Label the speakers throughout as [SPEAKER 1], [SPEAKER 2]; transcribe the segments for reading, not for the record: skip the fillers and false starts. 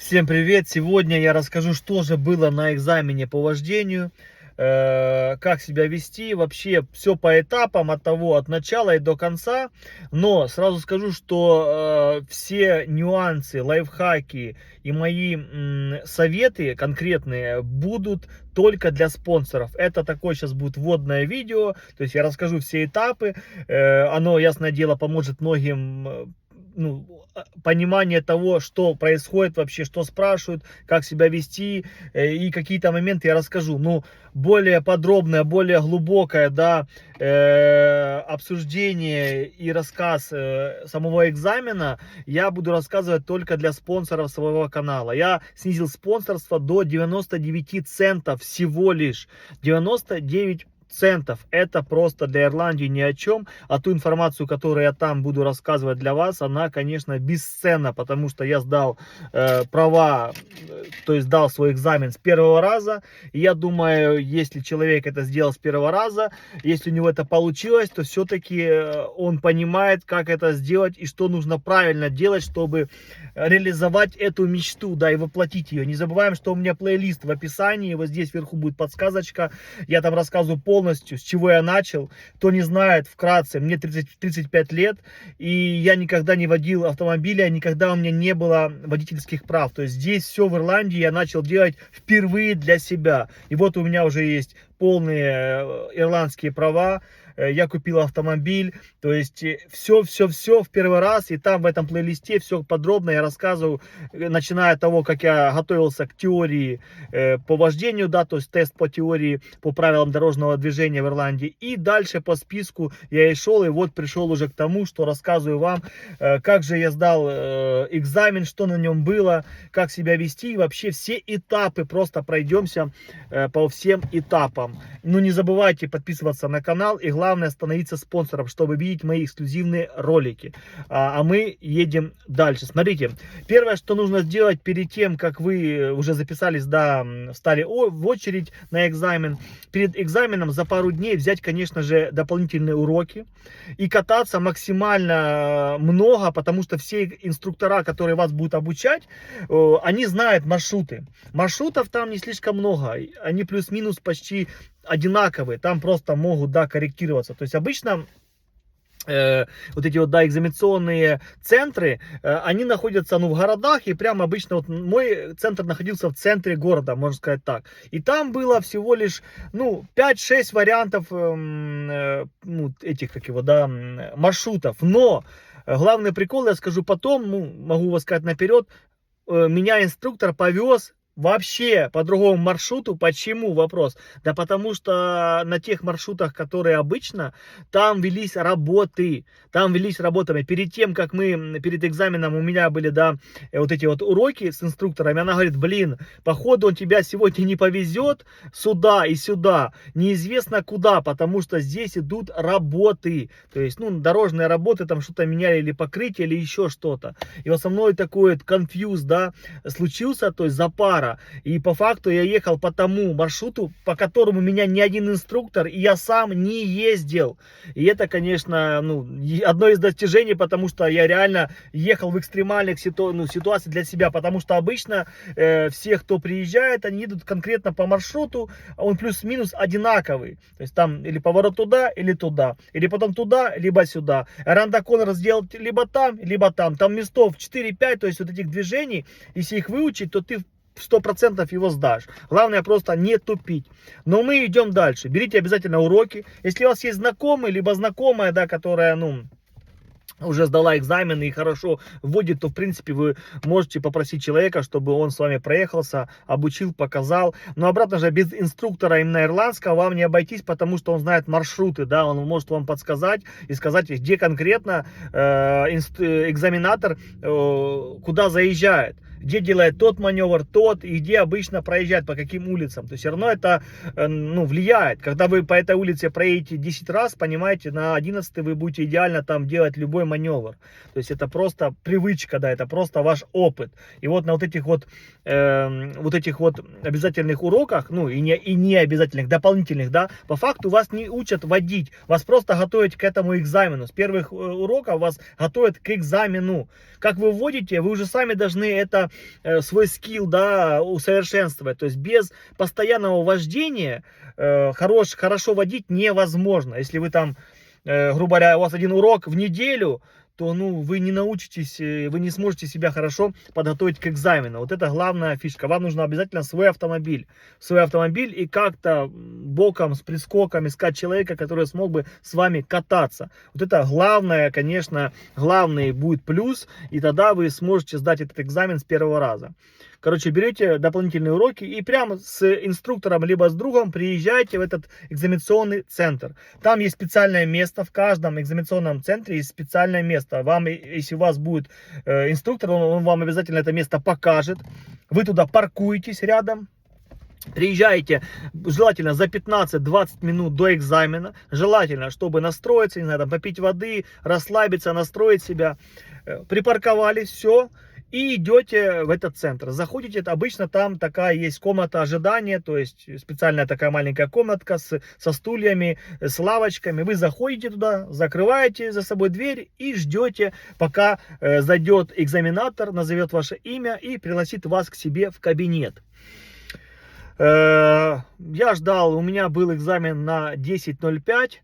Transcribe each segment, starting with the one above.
[SPEAKER 1] Всем привет! Сегодня я расскажу, что же было на экзамене по вождению, как себя вести, вообще все по этапам, от начала и до конца. Но сразу скажу, что все нюансы, лайфхаки и мои советы конкретные будут только для спонсоров. Это такое сейчас будет вводное видео, то есть я расскажу все этапы. Оно, ясное дело, поможет многим понимание того, что происходит вообще, что спрашивают, как себя вести, и какие-то моменты я расскажу. Ну, более подробное, более глубокое, да, обсуждение и рассказ самого экзамена я буду рассказывать только для спонсоров своего канала. Я снизил спонсорство до 99 центов всего лишь. 99 центов. Это просто для Ирландии ни о чем. А ту информацию, которую я там буду рассказывать для вас, она, конечно, бесценна, потому что я сдал права, то есть сдал свой экзамен с первого раза. И я думаю, если человек это сделал с первого раза, если у него это получилось, то все-таки он понимает, как это сделать и что нужно правильно делать, чтобы реализовать эту мечту, да, и воплотить ее. Не забываем, что у меня плейлист в описании, вот здесь вверху будет подсказочка, я там рассказываю полностью, с чего я начал. Кто не знает, вкратце, мне 35 лет, и я никогда не водил автомобиля, никогда у меня не было водительских прав. То есть здесь все в Ирландии я начал делать впервые для себя. И вот у меня уже есть полные ирландские права, я купил автомобиль, то есть все в первый раз, и там в этом плейлисте все подробно я рассказываю, начиная от того, как я готовился к теории по вождению, да, то есть тест по теории, по правилам дорожного движения в Ирландии, и дальше по списку я и шел, и вот пришел уже к тому, что рассказываю вам, как же я сдал экзамен, что на нем было, как себя вести, и вообще все этапы, просто пройдемся по всем этапам. Ну, не забывайте подписываться на канал и главное становиться спонсором, чтобы видеть мои эксклюзивные ролики. А мы едем дальше. Смотрите, первое, что нужно сделать перед тем, как вы уже записались, да, встали в очередь на экзамен, перед экзаменом за пару дней взять, конечно же, дополнительные уроки и кататься максимально много, потому что все инструктора, которые вас будут обучать, они знают маршруты. Маршрутов там не слишком много, они плюс-минус почти одинаковые, там просто могут, да, корректироваться. То есть обычно вот эти вот, да, экзаменационные центры, они находятся, ну, в городах, и прям обычно вот мой центр находился в центре города, можно сказать так. И там было всего лишь, ну, 5-6 вариантов ну, этих, как его, да, маршрутов. Но главный прикол, я скажу потом, ну, могу вас сказать наперед, меня инструктор повез вообще по другому маршруту. Почему? Вопрос. Да потому что на тех маршрутах, которые обычно, там велись работы. Там велись работами. Перед тем, как перед экзаменом у меня были, да, вот эти вот уроки с инструкторами, она говорит, блин, походу он тебя сегодня не повезет сюда и сюда. Неизвестно куда, потому что здесь идут работы. То есть, ну, дорожные работы, там что-то меняли или покрытие, или еще что-то. И вот со мной такой вот конфьюз, да, случился, то есть запара. И по факту я ехал по тому маршруту, по которому меня ни один инструктор, и я сам не ездил. И это, конечно, ну, одно из достижений, потому что я реально ехал в экстремальных ситуациях для себя. Потому что обычно все, кто приезжает, они едут конкретно по маршруту, он плюс-минус одинаковый. То есть там или поворот туда, или туда. Или потом туда, либо сюда. Ранда Коннор сделать либо там, либо там. Там местов 4-5, то есть вот этих движений, если их выучить, то ты 100% его сдашь. Главное просто не тупить. Но мы идем дальше. Берите обязательно уроки. Если у вас есть знакомый, либо знакомая, да, которая, ну, уже сдала экзамен и хорошо вводит, то, в принципе, вы можете попросить человека, чтобы он с вами проехался, обучил, показал. Но обратно же, без инструктора именно ирландского вам не обойтись, потому что он знает маршруты, да, он может вам подсказать и сказать, где конкретно экзаменатор куда заезжает, где делает тот маневр, тот, и где обычно проезжает, по каким улицам. То есть все равно это, ну, влияет. Когда вы по этой улице проедете 10 раз, понимаете, на 11 вы будете идеально там делать любой маневр. То есть это просто привычка, да, это просто ваш опыт. И вот на вот этих вот обязательных уроках, ну, и не обязательных, дополнительных, да, по факту вас не учат водить, вас просто готовят к этому экзамену. С первых уроков вас готовят к экзамену. Как вы вводите, вы уже сами должны это свой скилл, да, усовершенствовать. То есть без постоянного вождения хорошо водить невозможно. Если вы там, грубо говоря, у вас один урок в неделю, то ну, вы не научитесь, вы не сможете себя хорошо подготовить к экзамену. Вот это главная фишка. Вам нужно обязательно свой автомобиль. Свой автомобиль и как-то боком, с прискоком искать человека, который смог бы с вами кататься. Вот это главное, конечно, главный будет плюс. И тогда вы сможете сдать этот экзамен с первого раза. Короче, берете дополнительные уроки и прямо с инструктором либо с другом приезжайте в этот экзаменационный центр. Там есть специальное место, в каждом экзаменационном центре есть специальное место. Вам, если у вас будет инструктор, он вам обязательно это место покажет. Вы туда паркуетесь рядом. Приезжаете желательно за 15-20 минут до экзамена. Желательно, чтобы настроиться, не знаю, там, попить воды, расслабиться, настроить себя. Припарковались, все. И идете в этот центр. Заходите, обычно там такая есть комната ожидания, то есть специальная такая маленькая комнатка со стульями, с лавочками. Вы заходите туда, закрываете за собой дверь и ждете, пока зайдет экзаменатор, назовет ваше имя и пригласит вас к себе в кабинет. Я ждал, у меня был экзамен на 10:05,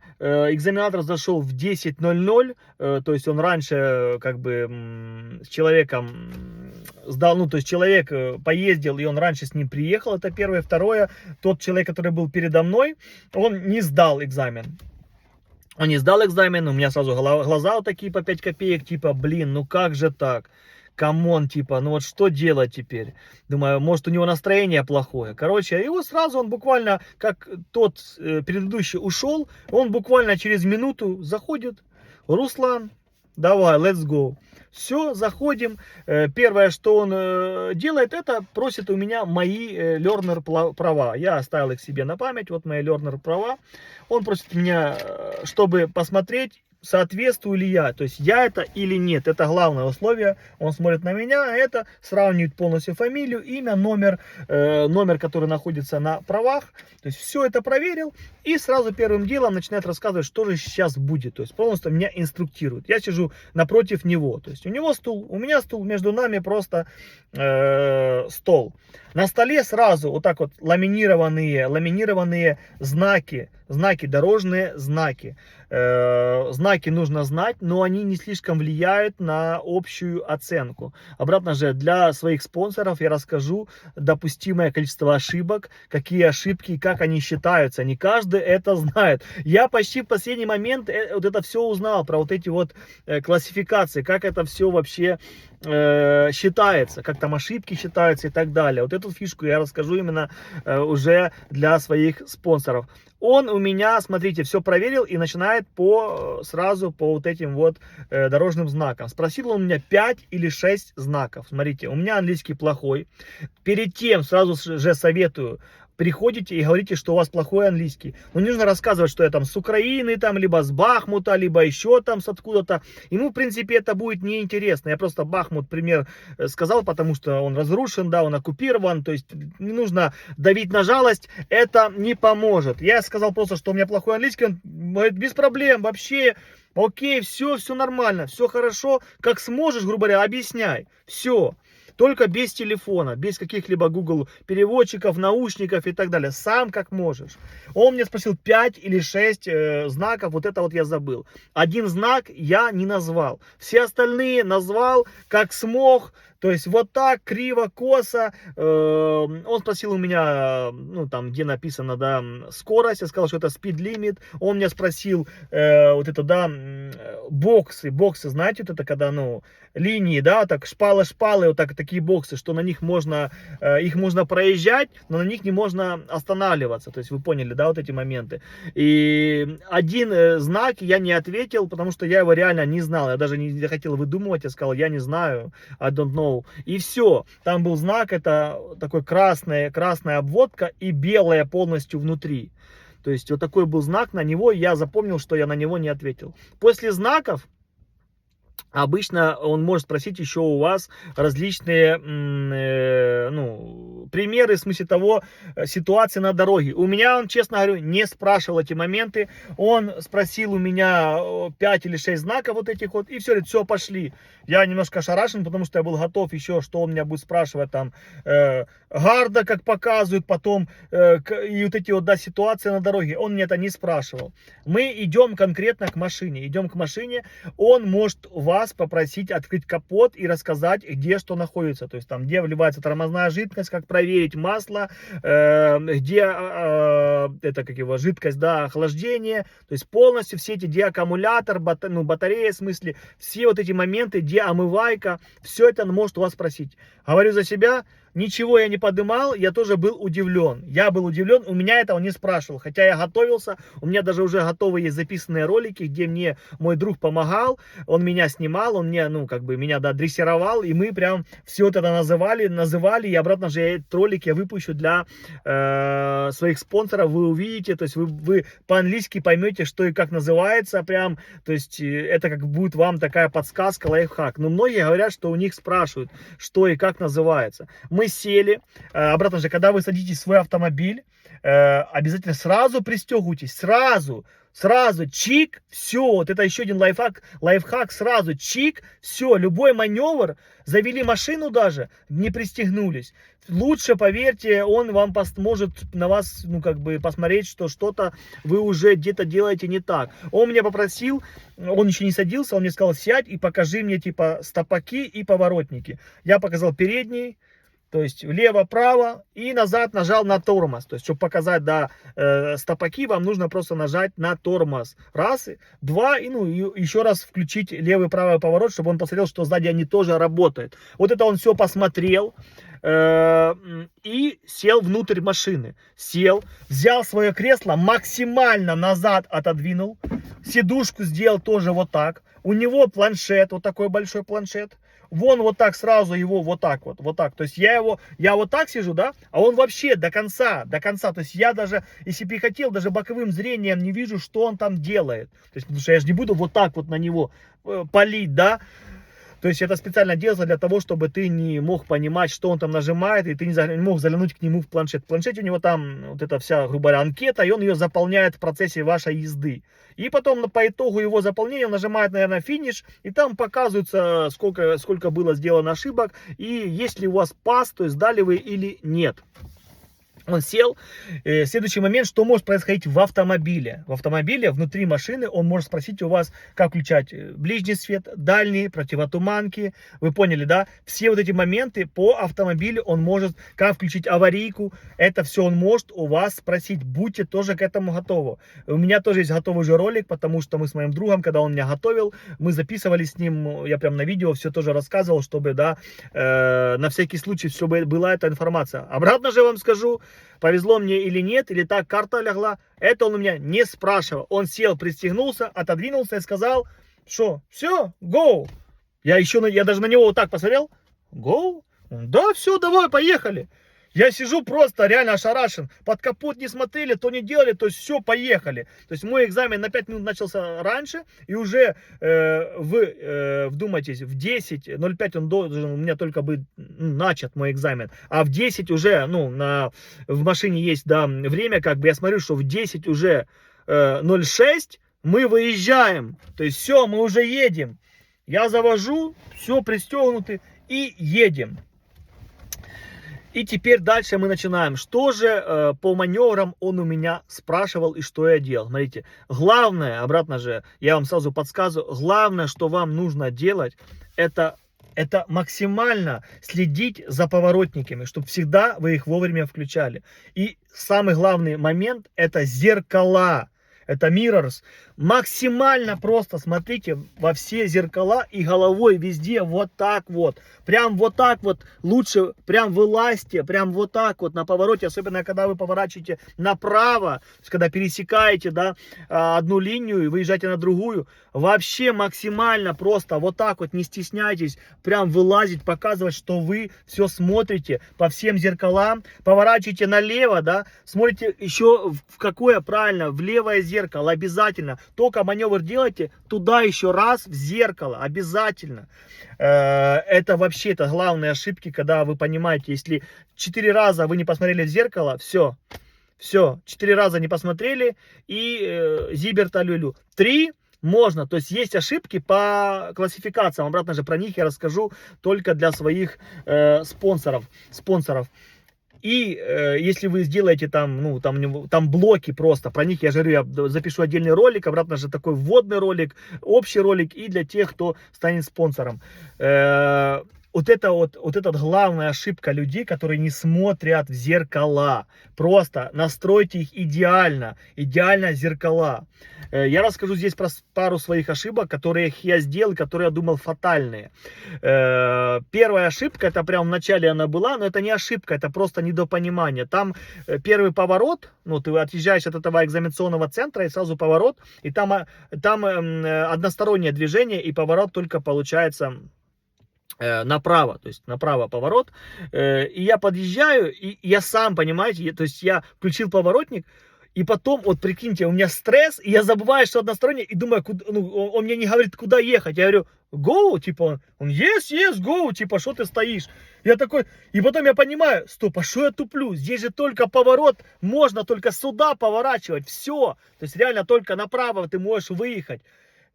[SPEAKER 1] экзаменатор зашел в 10:00, то есть он раньше как бы с человеком сдал, ну то есть человек поездил и он раньше с ним приехал, это первое. Второе, тот человек, который был передо мной, он не сдал экзамен. Он не сдал экзамен, у меня сразу глаза вот такие по 5 копеек, типа, блин, ну как же так? Камон, типа, ну вот что делать теперь? Думаю, может у него настроение плохое. Короче, и вот сразу он буквально, как тот предыдущий ушел, он буквально через минуту заходит. Руслан, давай, let's go. Все, заходим. Первое, что он делает, это просит у меня мои learner права. Я оставил их себе на память, вот мои learner права. Он просит меня, чтобы посмотреть, соответствую ли я, то есть я это или нет, это главное условие. Он смотрит на меня, это сравнивает полностью фамилию, имя, номер, который находится на правах, то есть все это проверил и сразу первым делом начинает рассказывать, что же сейчас будет, то есть полностью меня инструктирует. Я сижу напротив него, то есть у него стул, у меня стул, между нами просто стол. На столе сразу вот так вот ламинированные знаки, дорожные знаки. Знаки нужно знать, но они не слишком влияют на общую оценку. Обратно же, для своих спонсоров я расскажу допустимое количество ошибок, какие ошибки и как они считаются. Не каждый это знает. Я почти в последний момент вот это все узнал, про вот эти вот классификации, как это все вообще считается, как там ошибки считаются и так далее. Вот эту фишку я расскажу именно уже для своих спонсоров. Он у меня, смотрите, все проверил и начинает сразу по вот этим вот дорожным знакам. Спросил он у меня 5 или 6 знаков. Смотрите, у меня английский плохой. Перед тем сразу же советую, приходите и говорите, что у вас плохой английский. Но не нужно рассказывать, что я там с Украины, там, либо с Бахмута, либо еще там с откуда-то. Ему, в принципе, это будет неинтересно. Я просто Бахмут пример сказал, потому что он разрушен, да, он оккупирован. То есть не нужно давить на жалость, это не поможет. Я сказал просто, что у меня плохой английский. Он говорит, без проблем, вообще, окей, все нормально, все хорошо. Как сможешь, грубо говоря, объясняй. Все. Только без телефона, без каких-либо Google переводчиков, наушников и так далее. Сам как можешь. Он мне спросил 5 или 6 знаков, вот это вот я забыл. Один знак я не назвал. Все остальные назвал как смог. То есть вот так, криво, косо. Он спросил у меня, ну там, где написано, да, скорость. Я сказал, что это speed limit. Он меня спросил, вот это, да, боксы, знаете, вот это когда, ну, линии, да, так шпалы, вот так, такие боксы, что на них можно, их можно проезжать, но на них не можно останавливаться. То есть вы поняли, да, вот эти моменты. И один знак я не ответил, потому что я его реально не знал. Я даже не хотел выдумывать, я сказал, я не знаю, I don't know. И все, там был знак, это такой красная обводка и белая полностью внутри. То есть вот такой был знак, на него я запомнил, что я на него не ответил. После знаков обычно он может спросить еще у вас различные примеры в смысле того, ситуации на дороге. У меня он, честно говорю, не спрашивал эти моменты. Он спросил у меня 5 или 6 знаков вот этих вот, и все, говорит, все, пошли. Я немножко ошарашен, потому что я был готов еще, что он меня будет спрашивать там, гарда, как показывают, потом, и вот эти вот, да, ситуации на дороге. Он мне это не спрашивал. Мы идем конкретно к машине. Идем к машине, он может вас попросить открыть капот и рассказать, где что находится. То есть там, где вливается тормозная жидкость, как проверить масло, где это как его жидкость, да, охлаждение. То есть полностью все эти, где аккумулятор, батарея, в смысле, все вот эти моменты, где омывайка, все это он может у вас спросить. Говорю за себя. Ничего я не подымал, я тоже был удивлен. Я был удивлен, у меня этого не спрашивал. Хотя я готовился, у меня даже уже готовы есть записанные ролики, где мне мой друг помогал, он меня снимал, он мне, ну, как бы, меня, да, дрессировал, и мы прям все это называли, и обратно же этот ролик я выпущу для своих спонсоров, вы увидите, то есть вы по-английски поймете, что и как называется, прям, то есть это как будет вам такая подсказка, лайфхак. Но многие говорят, что у них спрашивают, что и как называется. Мы сели, обратно же, когда вы садитесь в свой автомобиль, обязательно сразу пристегивайтесь, сразу, чик, все, вот это еще один лайфхак, сразу, чик, все, любой маневр, завели машину даже, не пристегнулись. Лучше, поверьте, он вам может на вас, ну, как бы, посмотреть, что что-то вы уже где-то делаете не так. Он меня попросил, он еще не садился, он мне сказал, сядь и покажи мне, типа, стопаки и поворотники. Я показал передний, то есть влево-право, и назад нажал на тормоз. То есть, чтобы показать, да, стопаки, вам нужно просто нажать на тормоз. Раз, два, и, ну, и еще раз включить левый-правый поворот, чтобы он посмотрел, что сзади они тоже работают. Вот это он все посмотрел. И сел внутрь машины. Сел, взял свое кресло, максимально назад отодвинул. Сидушку сделал тоже вот так. У него планшет, вот такой большой планшет. Вон вот так сразу его вот так. То есть я вот так сижу, да, а он вообще до конца. То есть я даже, если бы и хотел, даже боковым зрением не вижу, что он там делает. То есть, потому что я же не буду вот так вот на него палить, да. То есть это специально делается для того, чтобы ты не мог понимать, что он там нажимает, и ты не мог заглянуть к нему в планшет. В планшете у него там вот эта вся, грубо говоря, анкета, и он ее заполняет в процессе вашей езды. И потом по итогу его заполнения он нажимает, наверное, финиш, и там показывается, сколько было сделано ошибок, и есть ли у вас пас, то есть дали вы или нет. Он сел. Следующий момент, что может происходить в автомобиле. В автомобиле, внутри машины, он может спросить у вас, как включать ближний свет, дальний, противотуманки. Вы поняли, да? Все вот эти моменты по автомобилю он может, как включить аварийку. Это все он может у вас спросить. Будьте тоже к этому готовы. У меня тоже есть готовый же ролик, потому что мы с моим другом, когда он меня готовил, мы записывали с ним, я прям на видео все тоже рассказывал, чтобы, да, на всякий случай, чтобы была эта информация. Обратно же вам скажу, повезло мне или нет, или так карта легла, это он у меня не спрашивал. Он сел, пристегнулся, отодвинулся и сказал, что все, go. Я даже на него вот так посмотрел, go? Да, все, давай, поехали. Я сижу просто реально ошарашен. Под капот не смотрели, то не делали, то есть все, поехали. То есть мой экзамен на 5 минут начался раньше, и уже вдумайтесь, в 10:05 он должен у меня только быть начат мой экзамен. А в 10 уже, ну, в машине есть, да, время, как бы я смотрю, что в 10 уже 06 мы выезжаем. То есть все, мы уже едем. Я завожу, все пристегнуты и едем. И теперь дальше мы начинаем. Что же по маневрам он у меня спрашивал и что я делал? Смотрите, главное, обратно же, я вам сразу подсказываю, главное, что вам нужно делать, это максимально следить за поворотниками, чтобы всегда вы их вовремя включали. И самый главный момент, это зеркала. Это mirrors. Максимально просто смотрите во все зеркала и головой везде вот так вот. Прям вот так вот. Лучше прям вылазьте, прям вот так вот на повороте. Особенно, когда вы поворачиваете направо. То есть, когда пересекаете, да, одну линию и выезжаете на другую. вообще максимально просто вот так вот, не стесняйтесь, прям вылазить, показывать, что вы все смотрите по всем зеркалам, поворачиваете налево, да, смотрите еще в какое, правильно, в левое зеркало обязательно, только маневр делайте, туда еще раз в зеркало, обязательно. Это вообще, это главные ошибки, когда вы понимаете, если 4 раза вы не посмотрели в зеркало, все, 4 раза не посмотрели и зиберта люлю. 3 можно, то есть есть ошибки по классификациям, обратно же про них я расскажу только для своих спонсоров. И если вы сделаете там, ну, там блоки просто, про них я же говорю, я запишу отдельный ролик, обратно же такой вводный ролик, общий ролик и для тех, кто станет спонсором. Вот эта главная ошибка людей, которые не смотрят в зеркала. Просто настройте их идеально зеркала. Я расскажу здесь про пару своих ошибок, которые я сделал, которые я думал фатальные. Первая ошибка, это прям в начале она была, но это не ошибка, это просто недопонимание. Там первый поворот, ну ты отъезжаешь от этого экзаменационного центра и сразу поворот, и там одностороннее движение и поворот только получается направо, то есть направо поворот, и я подъезжаю, и я сам, понимаете, то есть я включил поворотник, и потом, вот прикиньте, у меня стресс, и я забываю, что одностороннее, и думаю, ну, он мне не говорит, куда ехать, я говорю, go, типа, он, yes, go, типа, что ты стоишь, я такой, и потом я понимаю, стоп, а что я туплю, здесь же только поворот, можно только сюда поворачивать, все, то есть реально только направо ты можешь выехать.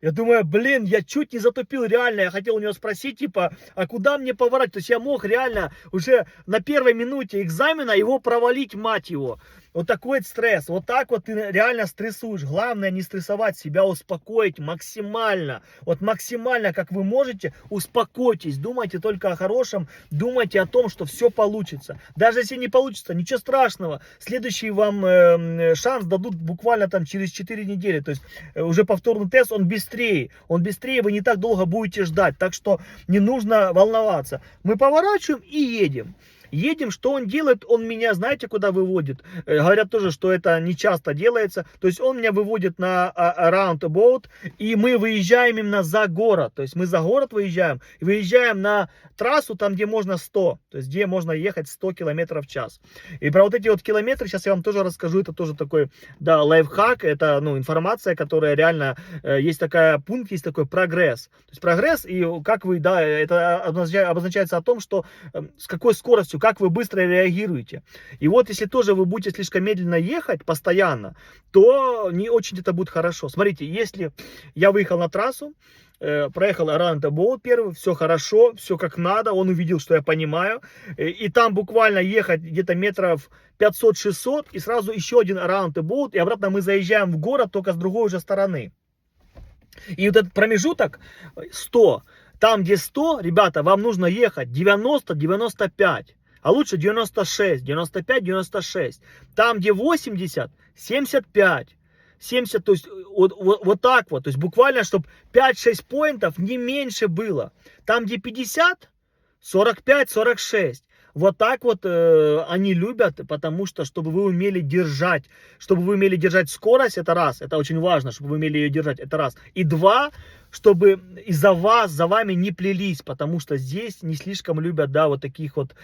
[SPEAKER 1] Я думаю, блин, я чуть не затупил, реально, я хотел у него спросить, типа, а куда мне поворачивать? То есть я мог реально уже на первой минуте экзамена его провалить, мать его. Вот такой стресс, вот так вот ты реально стрессуешь. Главное не стрессовать, себя успокоить максимально. Вот максимально, как вы можете, успокойтесь. Думайте только о хорошем, думайте о том, что все получится. Даже если не получится, ничего страшного. Следующий вам шанс дадут буквально там через 4 недели. То есть уже повторный тест, он быстрее, вы не так долго будете ждать. Так что не нужно волноваться. Мы поворачиваем и едем. Едем, что он делает? Он меня, знаете, куда выводит? Говорят тоже, что это не часто делается. То есть он меня выводит на roundabout, и мы выезжаем именно за город. То есть мы за город выезжаем на трассу, там, где можно 100. То есть где можно ехать 100 км в час. И про вот эти вот километры сейчас я вам тоже расскажу. Это тоже такой, да, лайфхак. Это, ну, информация, которая реально, есть пункт, есть такой прогресс. То есть прогресс, и как вы, да, это обозначается о том, что с какой скоростью, как вы быстро реагируете. И вот если тоже вы будете слишком медленно ехать постоянно, то не очень это будет хорошо. Смотрите, если я выехал на трассу, проехал roundabout первый, все хорошо, все как надо, он увидел, что я понимаю, и там буквально ехать где-то метров 500-600, и сразу еще один roundabout, и обратно мы заезжаем в город, только с другой уже стороны. И вот этот промежуток 100, там где 100, ребята, вам нужно ехать 90-95. А лучше 96, 95, 96. Там, где 80, 75, 70, то есть вот так вот. То есть буквально, чтобы 5-6 поинтов не меньше было. Там, где 50, 45, 46. Вот так вот они любят, потому что, чтобы вы умели держать скорость, это раз, это очень важно, чтобы вы умели ее держать, это раз. И два, чтобы за вами не плелись, потому что здесь не слишком любят, да, вот таких вот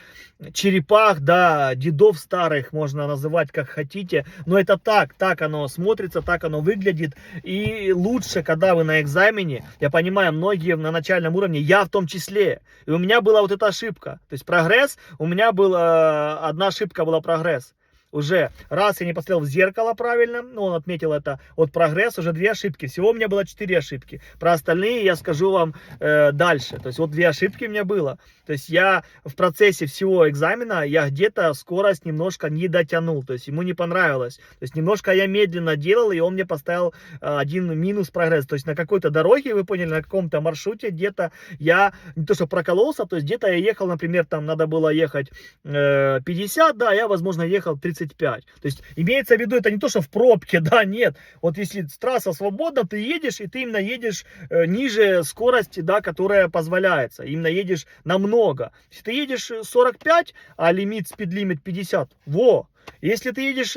[SPEAKER 1] черепах, да, дедов старых, можно называть как хотите, но это так оно смотрится, так оно выглядит, и лучше, когда вы на экзамене, я понимаю, многие на начальном уровне, я в том числе, и у меня была вот эта ошибка, то есть прогресс, у меня была, одна ошибка была прогресс. Уже раз я не посмотрел в зеркало правильно, ну, он отметил это, от прогресс уже 2 ошибки. Всего у меня было 4 ошибки. Про остальные я скажу вам дальше. То есть вот 2 ошибки у меня было. То есть я в процессе всего экзамена, я где-то скорость немножко не дотянул. То есть ему не понравилось. То есть немножко я медленно делал, и он мне поставил 1 минус прогресс. То есть на какой-то дороге, вы поняли, на каком-то маршруте где-то я не то что прокололся, то есть где-то я ехал, например, там надо было ехать 50, да, я, возможно, ехал 35. То есть имеется в виду, это не то, что в пробке, да, нет. Вот если трасса свободна, ты едешь, и ты именно едешь ниже скорости, да, которая позволяется. Именно едешь намного. Если ты едешь 45, а спидлимит 50, во. Если ты едешь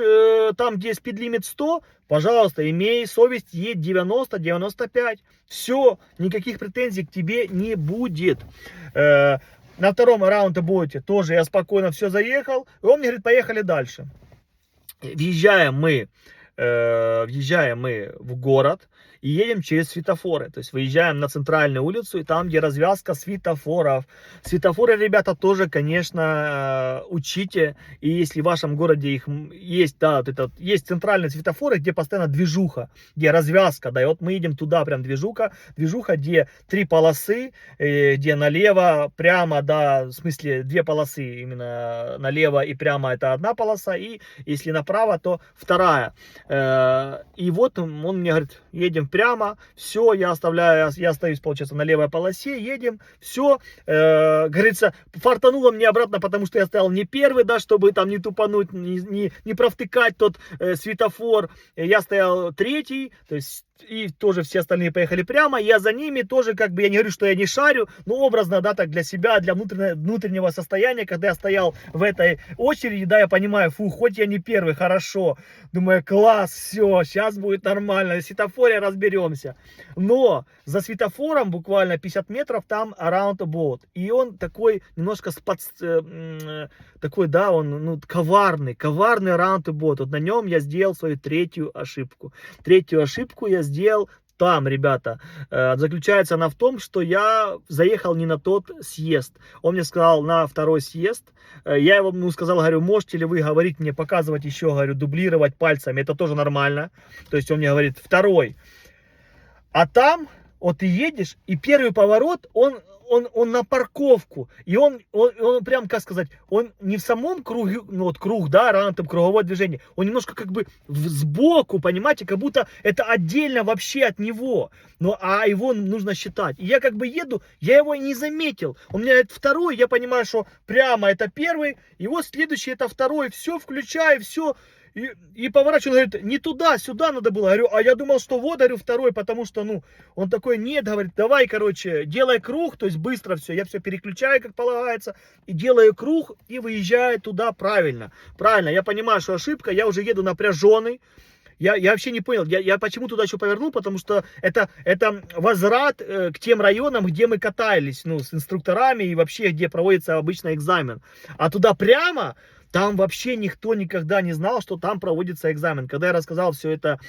[SPEAKER 1] там, где спидлимит 100, пожалуйста, имей совесть, едь 90-95. Все, никаких претензий к тебе не будет. На втором раунде тоже я спокойно все заехал. И он мне говорит, поехали дальше. Въезжаем мы в город и едем через светофоры. То есть выезжаем на центральную улицу, и там, где развязка светофоров. Светофоры, ребята, тоже, конечно, учите. И если в вашем городе их есть, да, есть центральные светофоры, где постоянно движуха, где развязка, да, и вот мы едем туда, прям движуха, где 3 полосы, где налево, прямо, да, в смысле 2 полосы, именно налево и прямо это одна полоса, и если направо, то вторая. И вот он мне говорит, едем прямо, все, я остаюсь, получается, на левой полосе, едем, все, говорится, фартануло мне обратно, потому что я стоял не первый, да, чтобы там не тупануть, не провтыкать тот светофор, я стоял третий, то есть, и тоже все остальные поехали прямо, я за ними тоже, как бы, я не говорю, что я не шарю, но образно, да, так для себя, для внутреннего состояния, когда я стоял в этой очереди, да, я понимаю, фу, хоть я не первый, хорошо, думаю, класс, все, сейчас будет нормально, на светофоре разберемся, но за светофором буквально 50 метров там roundabout, и он такой немножко такой, да, он, ну, коварный roundabout, вот на нем я сделал свою третью ошибку я сделал там, ребята. Заключается она в том, что я заехал не на тот съезд. Он мне сказал на второй съезд. Я ему сказал, говорю, можете ли вы говорить мне, показывать еще, говорю, дублировать пальцами, это тоже нормально. То есть он мне говорит, второй. А там, вот ты едешь, и первый поворот, он на парковку, и он прям, как сказать, он не в самом круге, ну вот круг, да, рантом, круговое движение, он немножко как бы сбоку, понимаете, как будто это отдельно вообще от него, но, а его нужно считать. И я как бы еду, я его и не заметил, у меня это второй, я понимаю, что прямо это первый, и вот следующий это второй, все, включаю, все. И поворачиваю, он говорит, не туда, сюда надо было. Говорю, а я думал, что вот, говорю, второй, потому что, ну, он такой, нет, говорит, давай, короче, делай круг, то есть быстро все, я все переключаю, как полагается, и делаю круг, и выезжаю туда правильно. Правильно, я понимаю, что ошибка, я уже еду напряженный. Я вообще не понял, я почему туда еще повернул, потому что это возврат к тем районам, где мы катались, ну, с инструкторами и вообще, где проводится обычно экзамен. А туда прямо... Там вообще никто никогда не знал, что там проводится экзамен. Когда я рассказал все это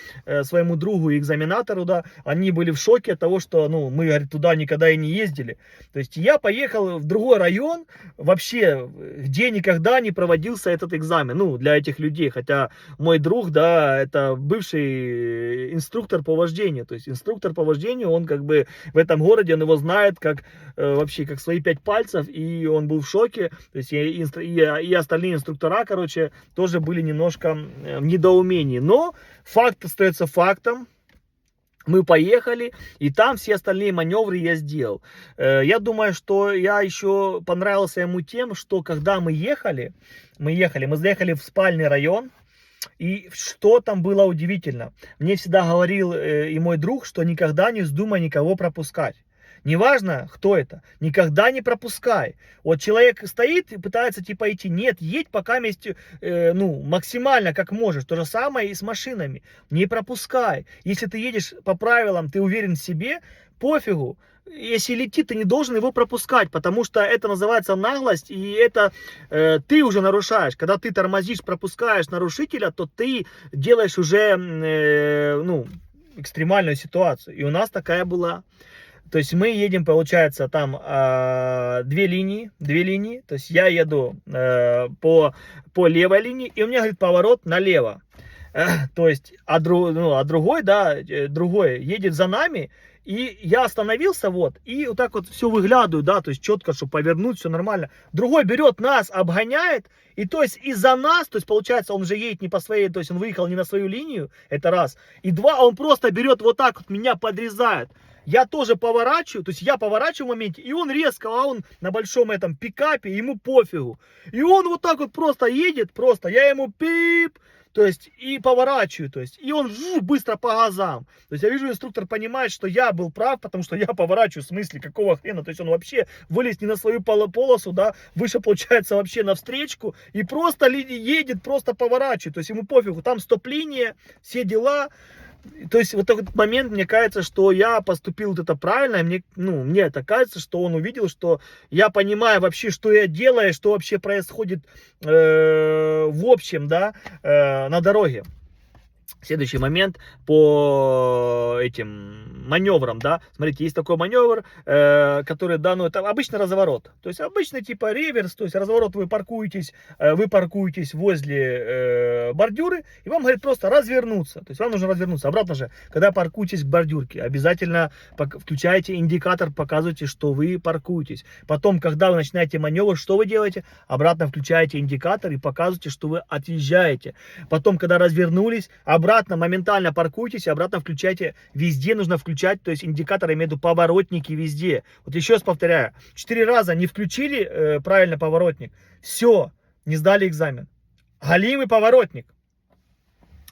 [SPEAKER 1] своему другу и экзаменатору, да, они были в шоке от того, что, ну, мы, говорит, туда никогда и не ездили. То есть я поехал в другой район, вообще, где никогда не проводился этот экзамен, ну, для этих людей. Хотя мой друг, да, это бывший инструктор по вождению. То есть инструктор по вождению, он как бы в этом городе, он его знает как вообще, как свои 5 пальцев, и он был в шоке. То есть и остальные инструктора, короче, тоже были немножко в недоумении. Но факт остается фактом. Мы поехали, и там все остальные маневры я сделал. Я думаю, что я еще понравился ему тем, что когда мы заехали в спальный район. И что там было удивительно. Мне всегда говорил и мой друг, что никогда не вздумай никого пропускать. Неважно, кто это, никогда не пропускай. Вот человек стоит и пытается типа идти. Нет, едь пока вместе, ну, максимально как можешь. То же самое и с машинами. Не пропускай. Если ты едешь по правилам, ты уверен в себе, пофигу. Если летит, ты не должен его пропускать, потому что это называется наглость, и это ты уже нарушаешь. Когда ты тормозишь, пропускаешь нарушителя, то ты делаешь уже, ну, экстремальную ситуацию. И у нас такая была. То есть мы едем, получается, там 2 линии, то есть я еду по левой линии, и у меня, говорит, поворот налево. То есть, другой едет за нами, и я остановился, вот, и вот так вот все выглядываю, да, то есть четко, чтобы повернуть, все нормально. Другой берет нас, обгоняет, и то есть из-за нас, то есть получается, он уже едет не по своей, то есть он выехал не на свою линию, это раз. И два, он просто берет вот так вот, меня подрезает. я тоже поворачиваю, то есть я поворачиваю в моменте, и он резко, а он на большом этом пикапе, ему пофигу. И он вот так вот просто едет, просто, я ему пип, то есть, и поворачиваю, то есть, и он быстро по газам. То есть, я вижу, инструктор понимает, что я был прав, потому что я поворачиваю, в смысле, какого хрена? То есть, он вообще вылез не на свою полосу, да, вышел, получается, вообще на встречку, и просто едет, просто поворачивает. То есть, ему пофигу, там стоп-линия, все дела. То есть, вот этот момент, мне кажется, что я поступил вот это правильно, и мне это кажется, что он увидел, что я понимаю вообще, что я делаю, что вообще происходит в общем, да, на дороге. Следующий момент по этим маневрам, да, смотрите, есть такой маневр, который, да, ну, это обычный разворот, то есть обычный типа реверс, то есть разворот, вы паркуетесь возле бордюры, и вам говорит просто развернуться, то есть вам нужно развернуться. Обратно же, когда паркуетесь к бордюрке, обязательно включаете индикатор, показывайте, что вы паркуетесь. Потом, когда вы начинаете маневр, что вы делаете? Обратно включаете индикатор и показываете, что вы отъезжаете. Потом, когда развернулись, обратно моментально паркуйтесь, обратно включайте. Везде нужно включать, то есть индикатор, я имею в виду поворотники везде. Вот еще раз повторяю, 4 раза не включили правильно поворотник, все, не сдали экзамен. Галимый поворотник,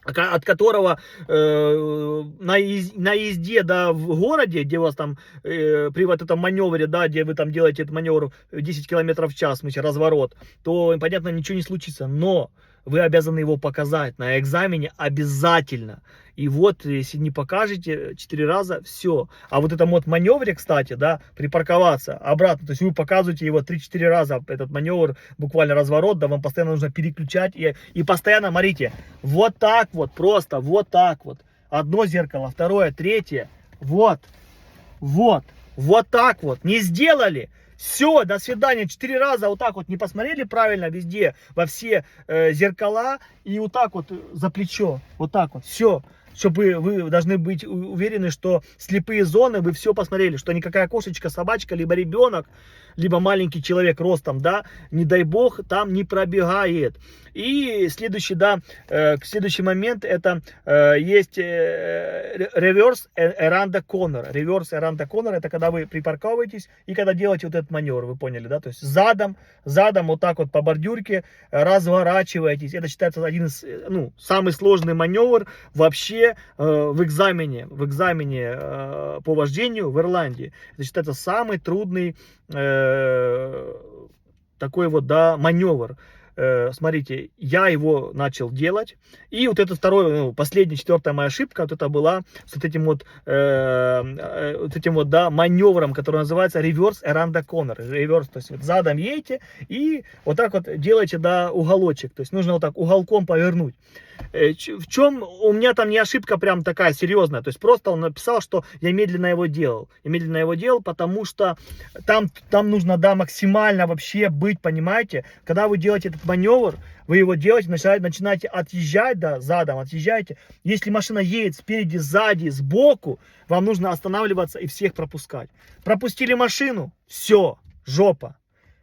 [SPEAKER 1] от которого на езде, да, в городе, где у вас там при вот этом маневре, да, где вы там делаете этот маневр 10 км в час, в смысле, разворот, то, понятно, ничего не случится, но вы обязаны его показать на экзамене обязательно. И вот, если не покажете 4 раза, все. А вот этом вот маневре, кстати, да, припарковаться обратно, то есть вы показываете его 3-4 раза, этот маневр, буквально разворот, да, вам постоянно нужно переключать и постоянно, смотрите, вот так вот, просто вот так вот. Одно зеркало, второе, третье, вот так вот, не сделали. Все, до свидания. 4 раза вот так вот не посмотрели правильно везде, во все зеркала, и вот так вот за плечо, вот так вот, все. Чтобы вы должны быть уверены, что слепые зоны вы все посмотрели, что никакая кошечка, собачка, либо ребенок, либо маленький человек ростом, да, не дай бог, там не пробегает. И следующий, да, следующий момент, это есть reverse around the corner. Reverse around the corner, это когда вы припарковываетесь и когда делаете вот этот маневр, вы поняли, да, то есть задом вот так вот по бордюрке разворачиваетесь. Это считается один из, ну, самый сложный маневр вообще в экзамене по вождению в Ирландии. Это считается самый трудный такой вот, да, маневр. Смотрите, я его начал делать, и вот это второе, ну, последняя, 4-я моя ошибка, вот это была с вот этим вот, да, маневром, который называется reverse around the corner, reverse, то есть вот задом едете и вот так вот делаете, да, уголочек, то есть нужно вот так уголком повернуть. В чем у меня там не ошибка прям такая серьезная, то есть просто он написал, что я медленно его делал, потому что там нужно, да, максимально вообще быть, понимаете, когда вы делаете этот маневр, вы его делаете, начинаете отъезжать, да, задом отъезжаете, если машина едет спереди, сзади, сбоку, вам нужно останавливаться и всех пропускать. Пропустили машину, все, жопа.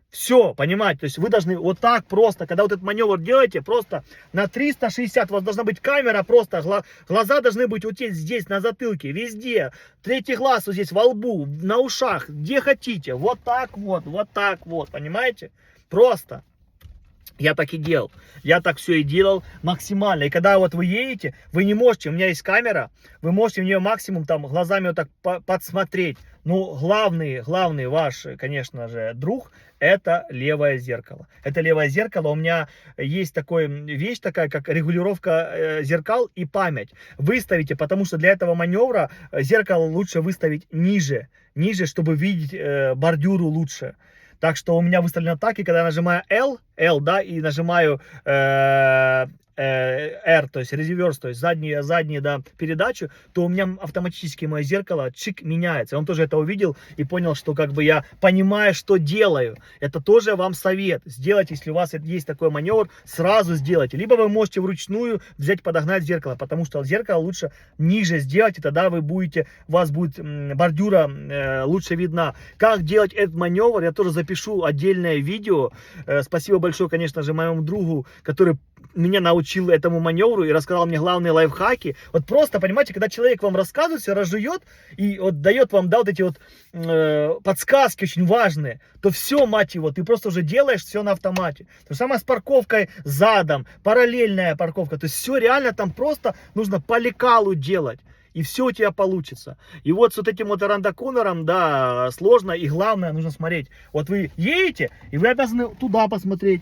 [SPEAKER 1] Все, понимаете, то есть вы должны вот так просто, когда вот этот маневр делаете, просто на 360, у вас должна быть камера, просто глаза должны быть вот здесь, на затылке, везде, третий глаз вот здесь, во лбу, на ушах, где хотите, вот так вот, понимаете, просто. Я так и делал, я так все и делал максимально. И когда вот вы едете, вы не можете, у меня есть камера, вы можете в нее максимум там глазами вот так подсмотреть. Ну, главный ваш, конечно же, друг, это левое зеркало. Это левое зеркало, у меня есть такая вещь, как регулировка зеркал и память. Выставите, потому что для этого маневра зеркало лучше выставить ниже, чтобы видеть бордюру лучше. Так что у меня выставлено так, и когда я нажимаю L, да, и нажимаю R, то есть реверс, то есть заднюю, да, передачу, то у меня автоматически мое зеркало чик меняется. Он тоже это увидел и понял, что как бы я понимаю, что делаю. Это тоже вам совет. Сделайте, если у вас есть такой маневр, сразу сделайте. Либо вы можете вручную взять, подогнать зеркало, потому что зеркало лучше ниже сделать, и тогда у вас будет бордюра лучше видна. Как делать этот маневр, я тоже запишу отдельное видео. Спасибо большое, конечно же, моему другу, который меня научил этому маневру и рассказал мне главные лайфхаки. Вот просто, понимаете, когда человек вам рассказывает, все разжует и вот дает вам, да, вот эти вот подсказки очень важные, то все, мать его, ты просто уже делаешь все на автомате. То же самое с парковкой задом, параллельная парковка. То есть все реально там просто нужно по лекалу делать. И все у тебя получится. И вот с вот этим вот рандоконером, да, сложно. И главное, нужно смотреть. Вот вы едете, и вы обязаны туда посмотреть.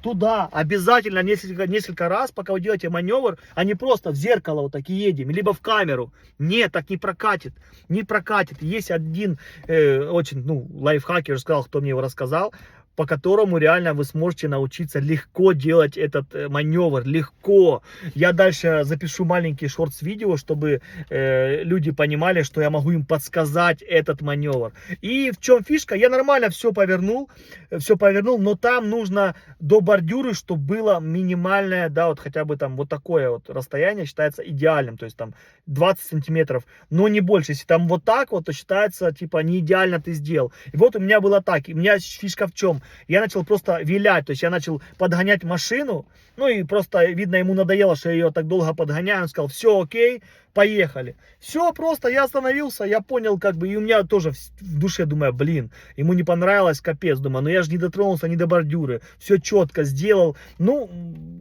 [SPEAKER 1] Туда обязательно несколько раз, пока вы делаете маневр, а не просто в зеркало вот так и едем, либо в камеру. Нет, так не прокатит. Не прокатит. Есть один очень, ну, лайфхак, я уже сказал, кто мне его рассказал, по которому реально вы сможете научиться легко делать этот маневр, легко. Я дальше запишу маленький шортс-видео, чтобы люди понимали, что я могу им подсказать этот маневр. И в чем фишка? Я нормально все повернул, но там нужно до бордюры, чтобы было минимальное, да, вот хотя бы там вот такое вот расстояние считается идеальным, то есть там 20 сантиметров, но не больше. Если там вот так вот, то считается типа не идеально ты сделал. И вот у меня было так, и у меня фишка в чем? Я начал просто вилять, то есть я начал подгонять машину, ну и просто, видно, ему надоело, что я ее так долго подгоняю, он сказал, все окей, поехали. Все, просто я остановился, я понял, как бы, и у меня тоже в душе, думаю, блин, ему не понравилось, капец, думаю, но я же не дотронулся ни до бордюры, все четко сделал. Ну,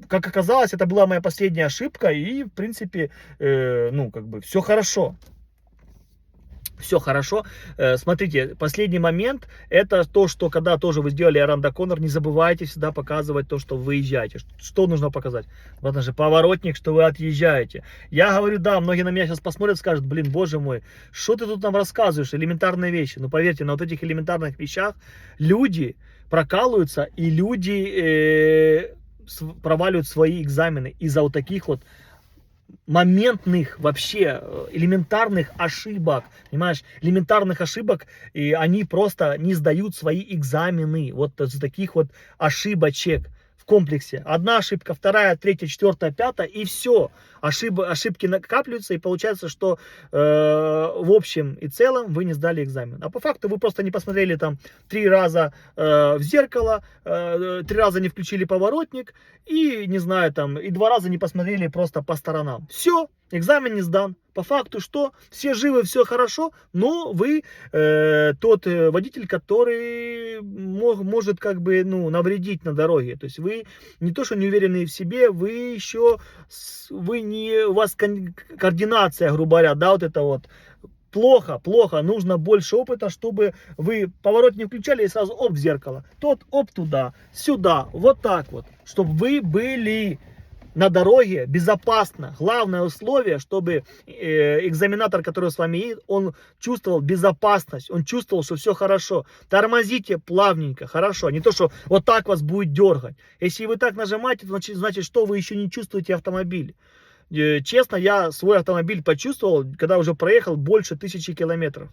[SPEAKER 1] как оказалось, это была моя последняя ошибка, и, в принципе, ну, как бы, все хорошо. Все хорошо. Смотрите, последний момент, это то, что когда тоже вы сделали рандоконер, не забывайте всегда показывать то, что вы выезжаете. Что нужно показать? Вот же поворотник, что вы отъезжаете. Я говорю, да, многие на меня сейчас посмотрят, скажут, блин, боже мой, что ты тут нам рассказываешь, элементарные вещи. Но поверьте, на вот этих элементарных вещах люди прокалываются, и люди проваливают свои экзамены из-за вот таких вот моментных, вообще элементарных ошибок, понимаешь, элементарных ошибок, и они просто не сдают свои экзамены, вот из таких вот ошибочек в комплексе. Одна ошибка, вторая, третья, четвертая, пятая, и все. Ошибки накапливаются, и получается, что в общем и целом вы не сдали экзамен. А по факту вы просто не посмотрели там 3 раза в зеркало, 3 раза не включили поворотник, и, не знаю, там, и 2 раза не посмотрели просто по сторонам. Все, экзамен не сдан. По факту что? Все живы, все хорошо, но вы тот водитель, который может как бы, ну, навредить на дороге. То есть вы не то, что не уверены в себе, вы еще, у вас координация, грубо говоря, да, вот это вот. Плохо, нужно больше опыта, чтобы вы поворот не включали и сразу оп в зеркало. Тот оп туда, сюда, вот так вот. Чтобы вы были на дороге безопасно. Главное условие, чтобы экзаменатор, который с вами едет, он чувствовал безопасность, он чувствовал, что все хорошо. Тормозите плавненько, хорошо. Не то, что вот так вас будет дергать. Если вы так нажимаете, значит, что вы еще не чувствуете автомобиль. Честно, я свой автомобиль почувствовал, когда уже проехал больше 1000 километров.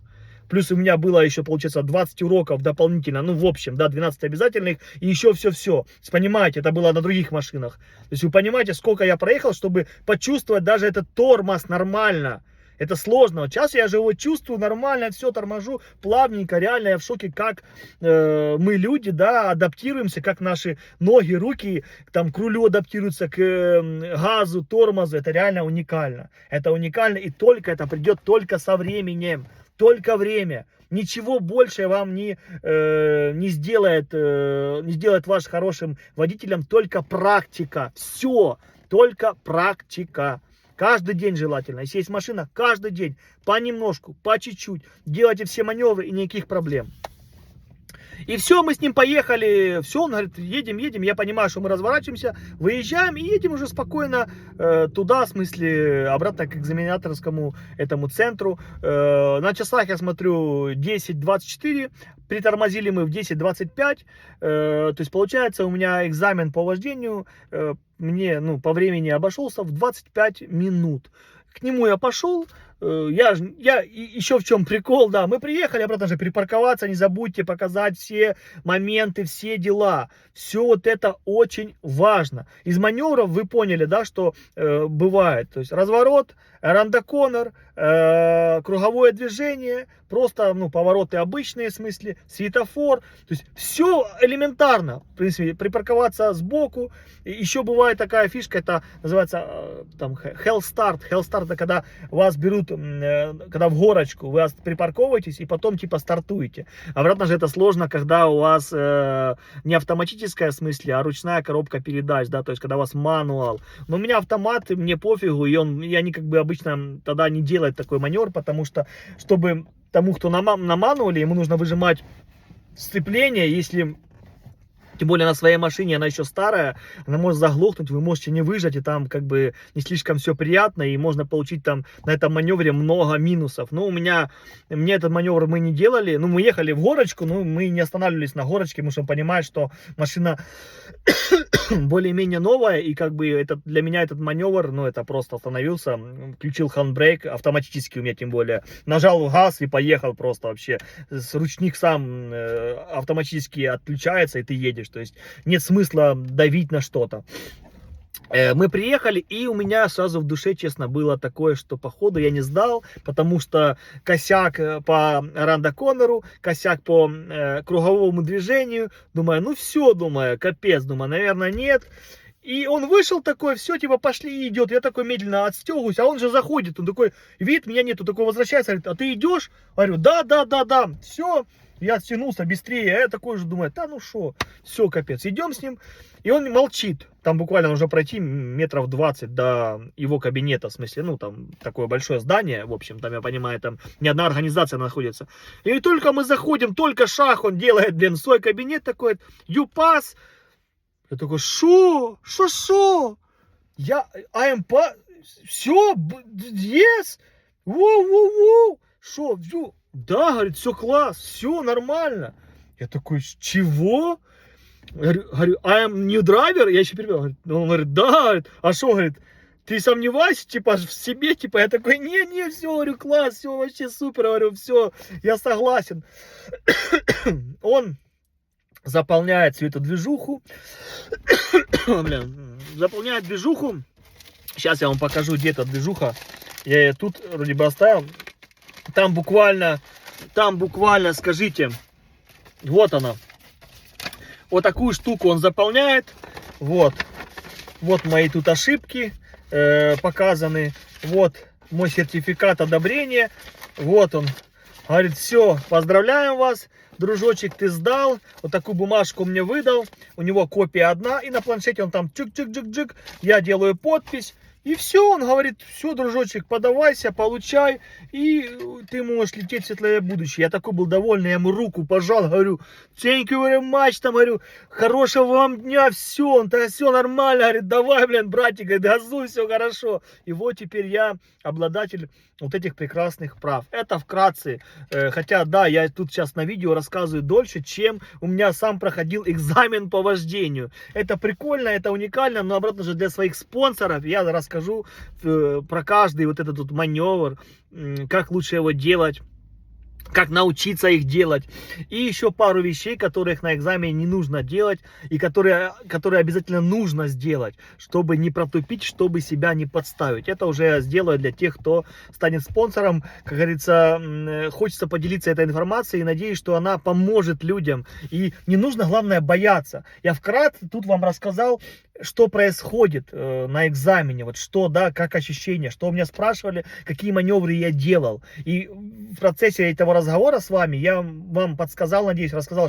[SPEAKER 1] Плюс у меня было еще, получается, 20 уроков дополнительно, ну, в общем, да, 12 обязательных, и еще все-все. Понимаете, это было на других машинах. То есть вы понимаете, сколько я проехал, чтобы почувствовать даже этот тормоз нормально. Это сложно. Вот сейчас я же его чувствую нормально, все торможу плавненько. Реально я в шоке, как мы люди, да, адаптируемся, как наши ноги, руки там к рулю адаптируются, к газу, тормозу. Это реально уникально. Это уникально, и только это придет только со временем. Только время. Ничего больше вам не сделает вас хорошим водителем, только практика. Все, только практика. Каждый день желательно. Если есть машина, каждый день, понемножку, по чуть-чуть. Делайте все маневры и никаких проблем. И все, мы с ним поехали, все, он говорит, едем, я понимаю, что мы разворачиваемся, выезжаем и едем уже спокойно туда, в смысле, обратно к экзаменаторскому этому центру. На часах я смотрю 10:24, притормозили мы в 10:25, то есть получается у меня экзамен по вождению мне, ну, по времени обошелся в 25 минут. К нему я пошел, еще в чем прикол, да, мы приехали, обратно же припарковаться, не забудьте показать все моменты, все дела. Все вот это очень важно. Из маневров вы поняли, да, что бывает. То есть разворот, рандоконнер, круговое движение, просто, ну, повороты обычные, в смысле, светофор. То есть все элементарно. В принципе, припарковаться сбоку. Еще бывает такая фишка, это называется там Hell Start. Hell Start — это когда вас берут, когда в горочку, вы припарковываетесь и потом типа стартуете. Обратно же это сложно, когда у вас не автоматическая в смысле, а ручная коробка передач, да, то есть когда у вас мануал. Но у меня автомат, мне пофигу, и они как бы обычно тогда не делают такой маневр, потому что, чтобы тому, кто на мануале, ему нужно выжимать сцепление, если... Тем более на своей машине, она еще старая, она может заглохнуть, вы можете не выжать, и там как бы не слишком все приятно, и можно получить там на этом маневре много минусов. Ну, мне этот маневр мы не делали, ну, мы ехали в горочку, но мы не останавливались на горочке, потому что понимаем, что машина более-менее новая, и как бы для меня этот маневр, ну, это просто остановился, включил хандбрейк, автоматически у меня тем более, нажал газ и поехал просто вообще, ручник сам автоматически отключается, и ты едешь. То есть нет смысла давить на что-то. Мы приехали, и у меня сразу в душе, честно, было такое, что походу я не сдал, потому что косяк по рандоконнеру, косяк по круговому движению. Думаю, ну все, думаю, капец, думаю, наверное, нет. И он вышел такой, все, типа, пошли, идет. Я такой медленно отстегиваюсь, а он же заходит. Он такой, видит, меня нету, такой возвращается, говорит, а ты идешь? Говорю, да, все. Я оттянулся быстрее, а я такой же думаю, да ну шо, все, капец, идем с ним. И он молчит, там буквально нужно пройти метров 20 до его кабинета, в смысле, ну там такое большое здание, в общем, там, я понимаю, там не одна организация находится. И только мы заходим, только шаг он делает, блин, в свой кабинет такой, you pass. Я такой, шо? Я, I am pass, все, yes, воу, шо, да, говорит, все класс, все нормально. Я такой, чего? Говорю, I am new driver? Я еще перебил. Он говорит, да, говорит, а что, говорит, ты сомневаешься, типа, в себе, типа, я такой, не, все, говорю, класс, все вообще супер, говорю, все, я согласен. Он заполняет всю эту движуху, заполняет движуху. Сейчас я вам покажу, где эта движуха. Я ее тут вроде бы оставил. Там буквально, скажите, вот она. Вот такую штуку он заполняет. Вот мои тут ошибки показаны. Вот мой сертификат одобрения. Вот он. Говорит, все, поздравляем вас, дружочек, ты сдал. Вот такую бумажку мне выдал. У него копия одна. И на планшете он там чик-чик-чик-чик. Я делаю подпись. И все, он говорит, все, дружочек, подавайся, получай, и ты можешь лететь в светлое будущее. Я такой был довольный, я ему руку пожал, говорю, thank you very much, там, говорю, хорошего вам дня, все, он, да, все нормально, говорит, давай, блин, братик, говорит, газуй, все хорошо. И вот теперь я обладатель вот этих прекрасных прав. Это вкратце, хотя, да, я тут сейчас на видео рассказываю дольше, чем у меня сам проходил экзамен по вождению. Это прикольно, это уникально, но обратно же для своих спонсоров я расскажу про каждый вот этот вот маневр, как лучше его делать, как научиться их делать. И еще пару вещей, которых на экзамене не нужно делать, и которые обязательно нужно сделать, чтобы не протупить, чтобы себя не подставить. Это уже я сделаю для тех, кто станет спонсором. Как говорится, хочется поделиться этой информацией и надеюсь, что она поможет людям. И не нужно, главное, бояться. Я вкратце тут вам рассказал, что происходит на экзамене, вот что, да, как ощущения, что у меня спрашивали, какие маневры я делал. И в процессе этого разговора с вами я вам подсказал, надеюсь, рассказал,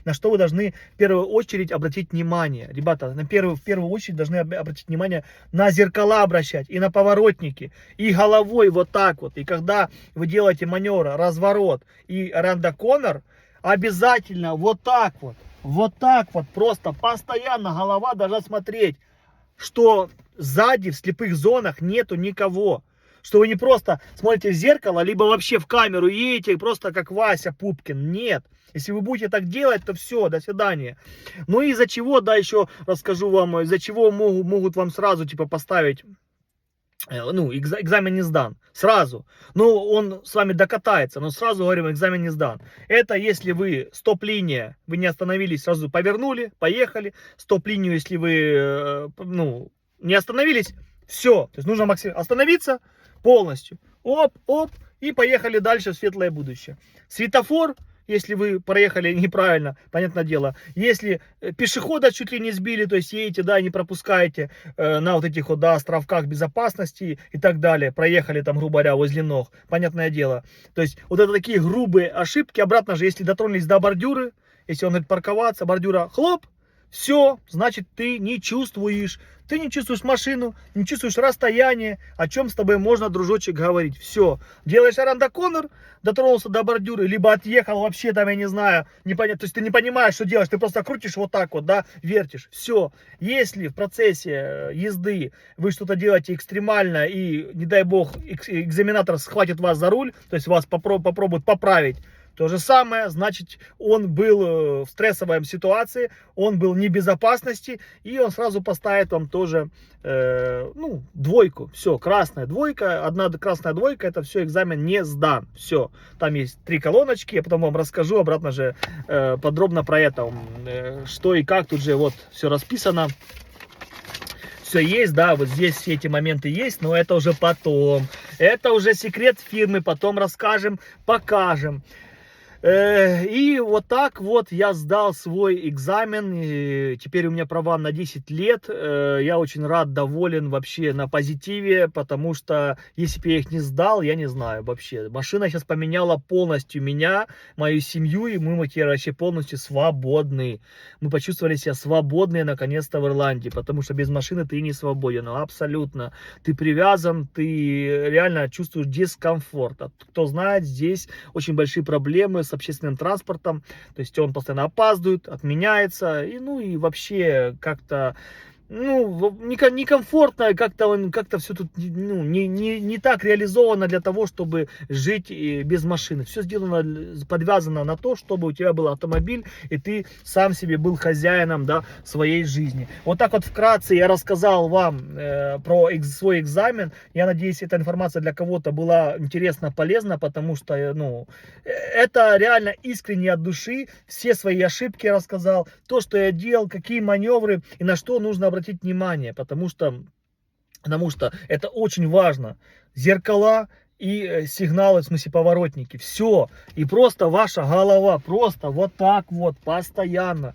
[SPEAKER 1] на что вы должны в первую очередь обратить внимание. Ребята, в первую очередь должны обратить внимание на зеркала обращать, и на поворотники, и головой вот так вот. И когда вы делаете маневр, разворот и рандоконнер, обязательно вот так вот. Вот так вот, просто постоянно голова должна смотреть, что сзади в слепых зонах нету никого. Что вы не просто смотрите в зеркало, либо вообще в камеру едете, просто как Вася Пупкин. Нет. Если вы будете так делать, то все, до свидания. Ну и из-за чего, да, еще расскажу вам, из-за чего могут вам сразу типа поставить ну, экзамен не сдан. Сразу. Ну, он с вами докатается, но сразу говорим, экзамен не сдан. Это если вы стоп-линия, вы не остановились, сразу повернули, поехали. Стоп-линию, если вы, ну, не остановились, все. То есть нужно остановиться полностью. Оп, оп, и поехали дальше в светлое будущее. Светофор, если вы проехали неправильно, понятное дело. Если пешехода чуть ли не сбили, то есть едете, да, не пропускаете на вот этих вот, да, островках безопасности и так далее, проехали там, грубо говоря, возле ног, понятное дело. То есть вот это такие грубые ошибки. Обратно же, если дотронулись до бордюры, если он говорит парковаться, бордюра, хлоп, все, значит, ты не чувствуешь машину, не чувствуешь расстояние, о чем с тобой можно, дружочек, говорить. Все, делаешь Аранда Коннор, дотронулся до бордюра, либо отъехал вообще там, я не знаю, непонятно, то есть ты не понимаешь, что делаешь, ты просто крутишь вот так вот, да, вертишь. Все, если в процессе езды вы что-то делаете экстремально и, не дай бог, экзаменатор схватит вас за руль, то есть вас попробует поправить, то же самое, значит, он был в стрессовой ситуации, он был не в безопасности, и он сразу поставит вам тоже, ну, двойку. Все, красная двойка, одна красная двойка, это все, экзамен не сдан. Все, там есть 3 колоночки, я потом вам расскажу обратно же подробно про это, что и как, тут же вот все расписано. Все есть, да, вот здесь все эти моменты есть, но это уже потом. Это уже секрет фирмы, потом расскажем, покажем. И вот так вот я сдал свой экзамен, и теперь у меня права на 10 лет, я очень рад, доволен вообще на позитиве, потому что если бы я их не сдал, я не знаю вообще, машина сейчас поменяла полностью меня, мою семью, и мы теперь вообще полностью свободны, мы почувствовали себя свободные наконец-то в Ирландии, потому что без машины ты не свободен, абсолютно, ты привязан, ты реально чувствуешь дискомфорт, кто знает, здесь очень большие проблемы с общественным транспортом, то есть он постоянно опаздывает, отменяется, и ну и вообще как-то, ну, некомфортно, как-то все тут, ну, не так реализовано для того, чтобы жить без машины. Все сделано, подвязано на то, чтобы у тебя был автомобиль, и ты сам себе был хозяином, да, своей жизни. Вот так вот вкратце я рассказал вам про свой экзамен. Я надеюсь, эта информация для кого-то была интересна, полезна, потому что, ну, это реально искренне от души. Все свои ошибки рассказал, то, что я делал, какие маневры и на что нужно обратить внимание, потому что это очень важно. Зеркала и сигналы, в смысле поворотники, все. И просто ваша голова, просто вот так вот, постоянно.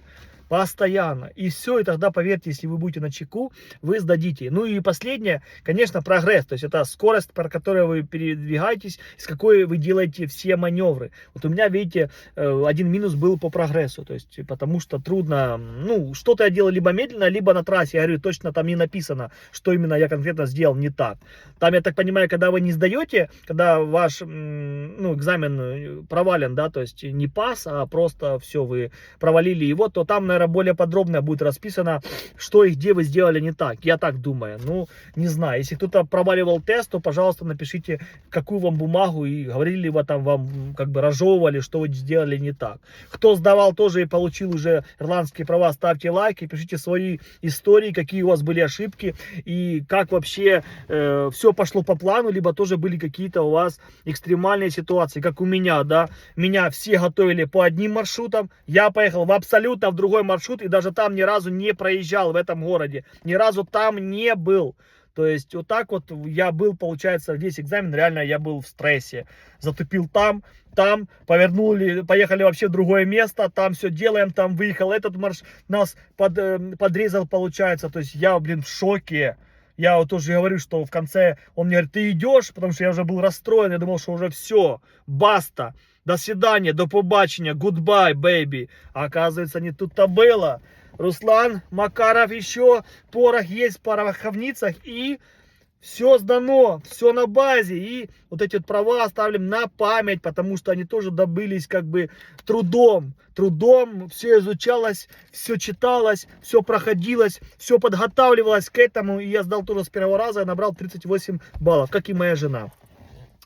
[SPEAKER 1] И все, и тогда, поверьте, если вы будете на чеку, вы сдадите. Ну и последнее, конечно, прогресс. То есть это скорость, про которую вы передвигаетесь, с какой вы делаете все маневры. Вот у меня, видите, один минус был по прогрессу. То есть потому что трудно, ну, что-то я делал либо медленно, либо на трассе. Я говорю, точно там не написано, что именно я конкретно сделал не так. Там, я так понимаю, когда вы не сдаете, когда ваш, ну, экзамен провален, да, то есть не пас, а просто все, вы провалили его, то там, наверное, более подробно будет расписано, что и где вы сделали не так. Я так думаю. Ну, не знаю. Если кто-то проваливал тест, то, пожалуйста, напишите, какую вам бумагу и говорили ли вы там, вам как бы разжевывали, что вы сделали не так. Кто сдавал тоже и получил уже ирландские права, ставьте лайки, пишите свои истории, какие у вас были ошибки и как вообще все пошло по плану, либо тоже были какие-то у вас экстремальные ситуации, как у меня, да. Меня все готовили по одним маршрутам, я поехал в абсолютно в другой маршрут и даже там ни разу не проезжал в этом городе, ни разу там не был. То есть вот так вот я был, получается, весь экзамен, реально я был в стрессе. Затупил там, повернули, поехали вообще в другое место, там все делаем, там выехал этот маршрут, нас подрезал, получается. То есть я, блин, в шоке. Я вот тоже говорю, что в конце он мне говорит, ты идешь, потому что я уже был расстроен, я думал, что уже все, баста, до свидания, до побачення, goodbye, baby. А оказывается, не тут-то было. Руслан Макаров еще, порох есть в пороховницах, и все сдано, все на базе. И вот эти вот права оставим на память, потому что они тоже добылись как бы трудом. Все изучалось, все читалось, все проходилось, все подготавливалось к этому. И я сдал тоже с первого раза, я набрал 38 баллов, как и моя жена.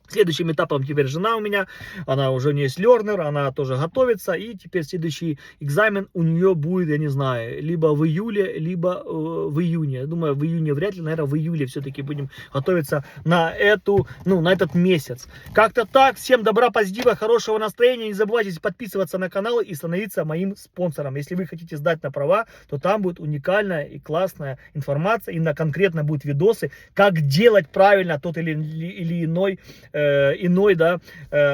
[SPEAKER 1] Следующим этапом теперь жена у меня, она уже, у нее есть learner, она тоже готовится, и теперь следующий экзамен у нее будет, я не знаю, либо в июле, либо в июне. Я думаю, в июне вряд ли, наверное, в июле все-таки будем готовиться на на этот месяц. Как-то так, всем добра, позитива, хорошего настроения, не забывайте подписываться на канал и становиться моим спонсором. Если вы хотите сдать на права, то там будет уникальная и классная информация, именно конкретно будут видосы, как делать правильно тот или иной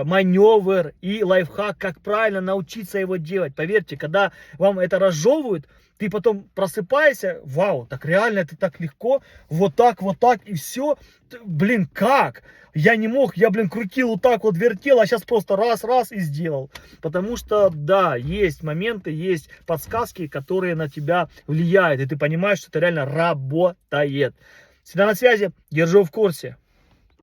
[SPEAKER 1] маневр и лайфхак, как правильно научиться его делать. Поверьте, когда вам это разжевывают, ты потом просыпаешься, вау, так реально это так легко, вот так, и все. Блин, как? Я не мог, я, крутил вот так вот, вертел, а сейчас просто раз и сделал. Потому что, да, есть моменты, есть подсказки, которые на тебя влияют, и ты понимаешь, что это реально работает. Всегда на связи, держу в курсе.